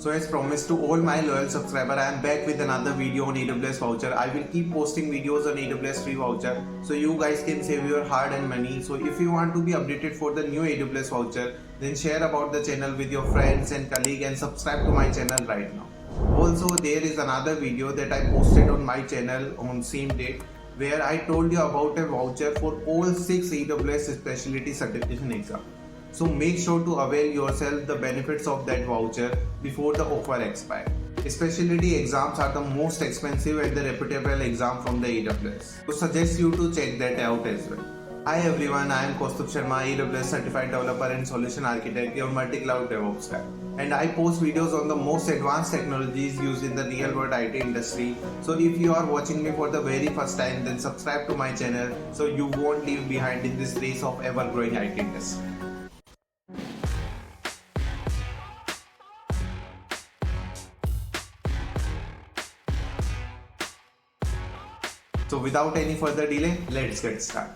So as promised to all my loyal subscribers, I am back with another video on AWS voucher. I will keep posting videos on AWS free voucher so you guys can save your hard-earned money. So if you want to be updated for the new AWS voucher, then share about the channel with your friends and colleagues and subscribe to my channel right now. Also, there is another video that I posted on my channel on same date where I told you about a voucher for all 6 AWS Specialty Certification Exam. So make sure to avail yourself the benefits of that voucher before the offer expires. Specialty exams are the most expensive and the reputable exam from the AWS. So suggest you to check that out as well. Hi everyone, I am KAUSTUBH, AWS Certified Developer and Solution Architect, your multi-cloud DevOps guy. And I post videos on the most advanced technologies used in the real world IT industry. So if you are watching me for the very first time, then subscribe to my channel so you won't leave behind in this race of ever-growing IT industry. So without any further delay, let's get started.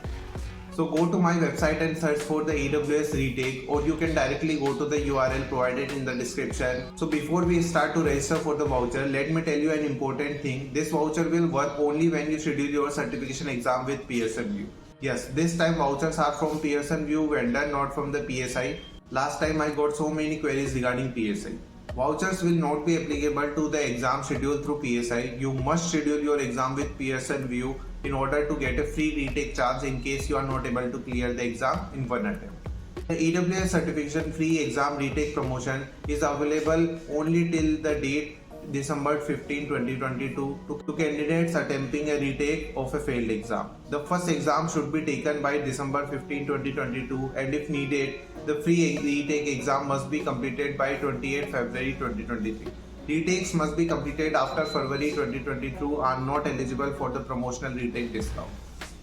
So go to my website and search for the AWS Retake, or you can directly go to the URL provided in the description. So before we start to register for the voucher, let me tell you an important thing. This voucher will work only when you schedule your certification exam with Pearson VUE. Yes, this time vouchers are from Pearson VUE vendor, not from the PSI. Last time I got so many queries regarding PSI. Vouchers will not be applicable to the exam scheduled through PSI. You must schedule your exam with Pearson VUE in order to get a free retake chance in case you are not able to clear the exam in one attempt. The AWS Certification Free Exam Retake promotion is available only till the date December 15, 2022 to candidates attempting a retake of a failed exam. The first exam should be taken by December 15, 2022, and if needed, the free retake exam must be completed by 28 February 2023. Retakes must be completed after February 2022 are not eligible for the promotional retake discount.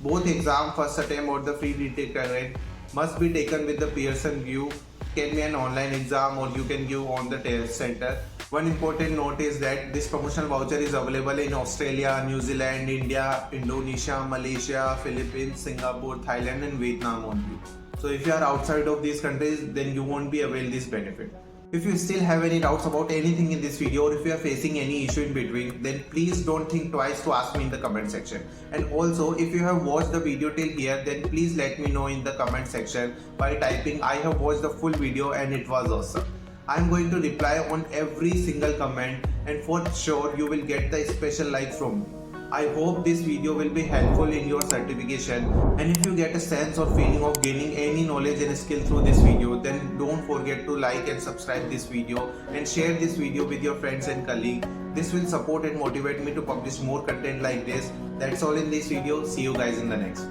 Both exam first attempt or the free retake attempt must be taken with the Pearson VUE. Can be an online exam or you can give on the test center. One important note is that this promotional voucher is available in Australia, New Zealand, India, Indonesia, Malaysia, Philippines, Singapore, Thailand and Vietnam only. So if you are outside of these countries, then you won't be avail this benefit. If you still have any doubts about anything in this video or if you are facing any issue in between, then please don't think twice to ask me in the comment section. And also, if you have watched the video till here, then please let me know in the comment section by typing I have watched the full video and it was awesome. I am going to reply on every single comment and for sure you will get the special like from me. I hope this video will be helpful in your certification, and if you get a sense or feeling of gaining any knowledge and skill through this video, then don't forget to like and subscribe this video and share this video with your friends and colleagues. This will support and motivate me to publish more content like this. That's all in this video. See you guys in the next.